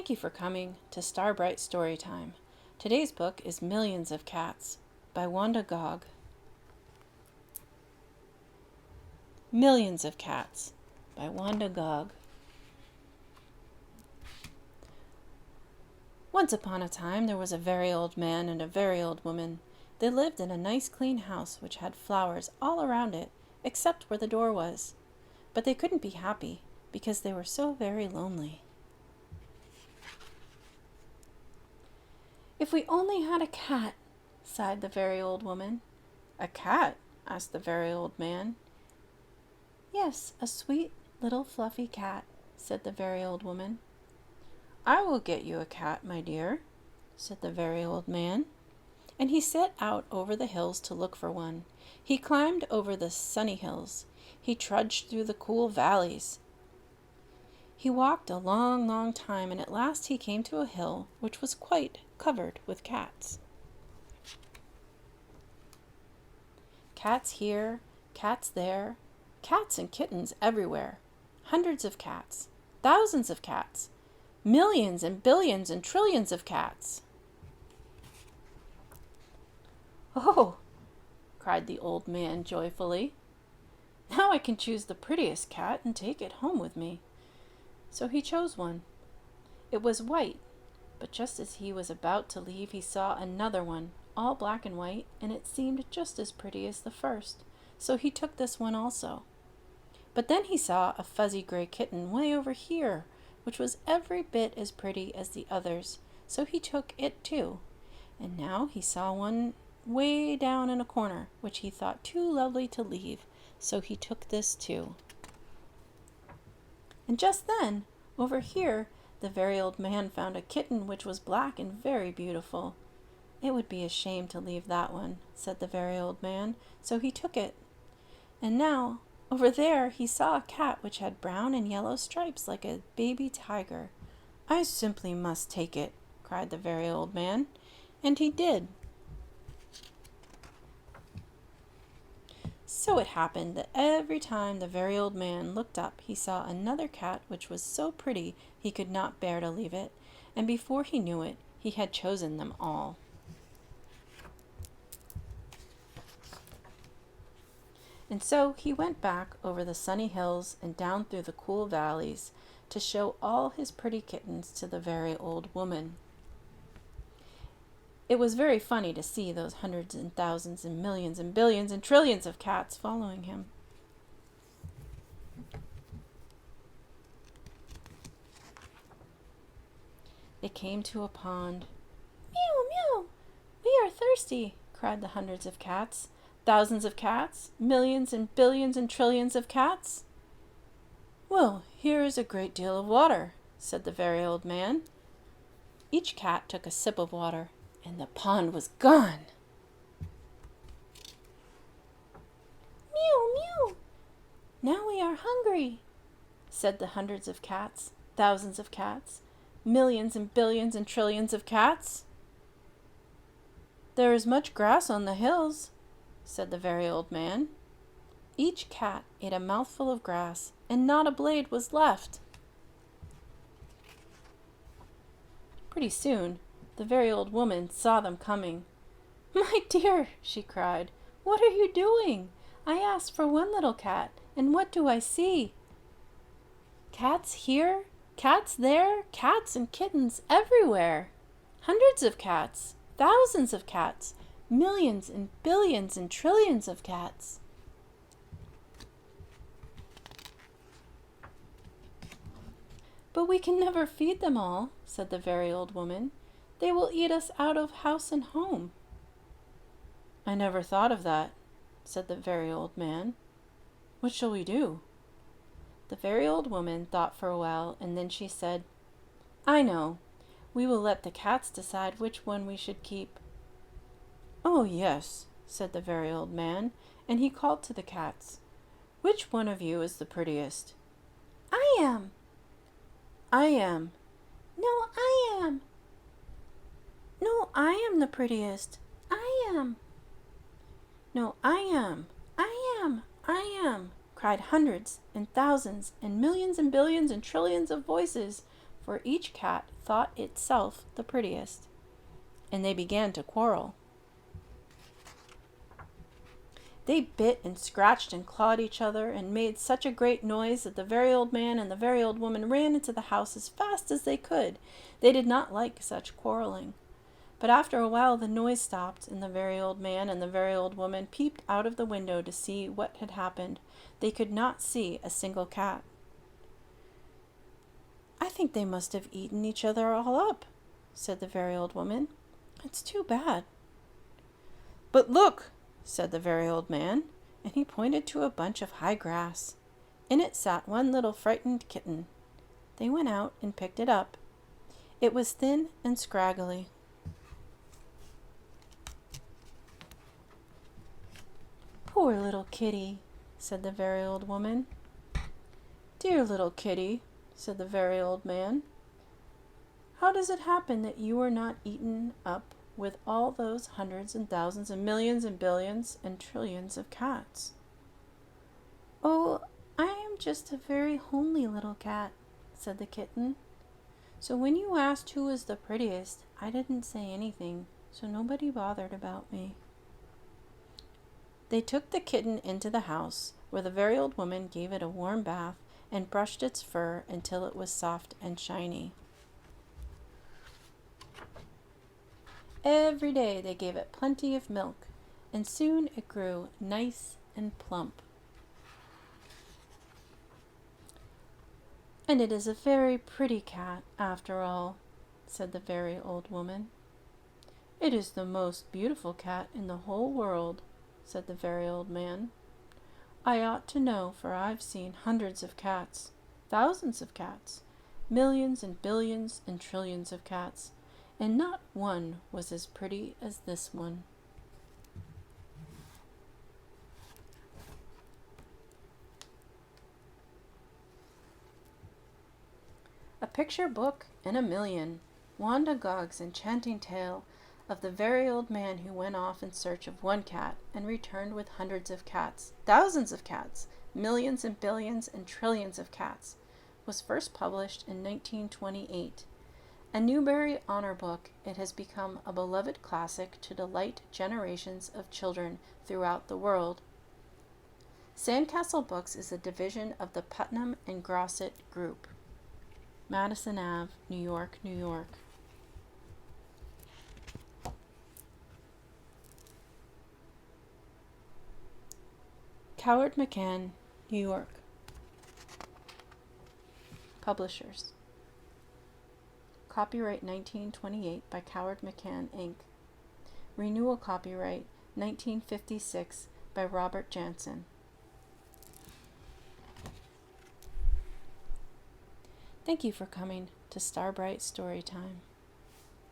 Thank you for coming to Starbright Storytime. Today's book is Millions of Cats by Wanda. Millions of Cats by Wanda. Once upon a time there was a very old man and a very old woman. They lived in a nice clean house which had flowers all around it, except where the door was. But they couldn't be happy because they were so very lonely. "If we only had a cat," sighed the very old woman. "A cat?" asked the very old man. "Yes, a sweet little fluffy cat," said the very old woman. "I will get you a cat, my dear," said the very old man. And he set out over the hills to look for one. He climbed over the sunny hills. He trudged through the cool valleys. He walked a long, long time, and at last he came to a hill which was quite covered with cats. Cats here, cats there, cats and kittens everywhere. Hundreds of cats, thousands of cats, millions and billions and trillions of cats. "Oh!" cried the old man joyfully. "Now I can choose the prettiest cat and take it home with me." So he chose one. It was white, but just as he was about to leave he saw another one, all black and white, and it seemed just as pretty as the first, so he took this one also. But then he saw a fuzzy gray kitten way over here, which was every bit as pretty as the others, so he took it too. And now he saw one way down in a corner, which he thought too lovely to leave, so he took this too. And just then, over here, the very old man found a kitten which was black and very beautiful. "It would be a shame to leave that one," said the very old man, so he took it. And now, over there, he saw a cat which had brown and yellow stripes like a baby tiger. "I simply must take it," cried the very old man, and he did. So it happened that every time the very old man looked up he saw another cat which was so pretty he could not bear to leave it, and before he knew it he had chosen them all. And so he went back over the sunny hills and down through the cool valleys to show all his pretty kittens to the very old woman. It was very funny to see those hundreds and thousands and millions and billions and trillions of cats following him. They came to a pond. "Meow, meow! We are thirsty!" cried the hundreds of cats. "Thousands of cats, millions and billions and trillions of cats." "Well, here is a great deal of water," said the very old man. Each cat took a sip of water, and the pond was gone. "Meow, meow! Now we are hungry," said the hundreds of cats, thousands of cats, millions and billions and trillions of cats. "There is much grass on the hills," said the very old man. Each cat ate a mouthful of grass, and not a blade was left. Pretty soon, the very old woman saw them coming. "My dear," she cried, "what are you doing? I asked for one little cat, and what do I see? Cats here, cats there, cats and kittens everywhere. Hundreds of cats, thousands of cats, millions and billions and trillions of cats." "But we can never feed them all," said the very old woman. "They will eat us out of house and home." "I never thought of that," said the very old man. "What shall we do?" The very old woman thought for a while, and then she said, "I know. We will let the cats decide which one we should keep." "Oh, yes," said the very old man, and he called to the cats, "Which one of you is the prettiest?" "I am." "I am." "No, I am." "No, I am the prettiest." "I am." "No, I am. I am. I am," cried hundreds and thousands and millions and billions and trillions of voices, for each cat thought itself the prettiest, and they began to quarrel. They bit and scratched and clawed each other and made such a great noise that the very old man and the very old woman ran into the house as fast as they could. They did not like such quarreling. But after a while the noise stopped, and the very old man and the very old woman peeped out of the window to see what had happened. They could not see a single cat. "I think they must have eaten each other all up," said the very old woman. "It's too bad." "But look," said the very old man, and he pointed to a bunch of high grass. In it sat one little frightened kitten. They went out and picked it up. It was thin and scraggly. "Poor little kitty," said the very old woman. "Dear little kitty," said the very old man. "How does it happen that you were not eaten up with all those hundreds and thousands and millions and billions and trillions of cats?" "Oh, I am just a very homely little cat," said the kitten. "So when you asked who was the prettiest, I didn't say anything, so nobody bothered about me." They took the kitten into the house, where the very old woman gave it a warm bath and brushed its fur until it was soft and shiny. Every day they gave it plenty of milk, and soon it grew nice and plump. "And it is a very pretty cat, after all," said the very old woman. "It is the most beautiful cat in the whole world," said the very old man. "I ought to know, for I've seen hundreds of cats, thousands of cats, millions and billions and trillions of cats, and not one was as pretty as this one." A picture book and a million. Wanda Gog's enchanting tale of the very old man who went off in search of one cat and returned with hundreds of cats, thousands of cats, millions and billions and trillions of cats, was first published in 1928. A Newbery Honor Book, it has become a beloved classic to delight generations of children throughout the world. Sandcastle Books is a division of the Putnam and Grosset Group. Madison Ave, New York, New York. Coward-McCann, New York. Publishers. Copyright 1928 by Coward-McCann, Inc. Renewal copyright 1956 by Robert Jansen. Thank you for coming to Starbright Storytime.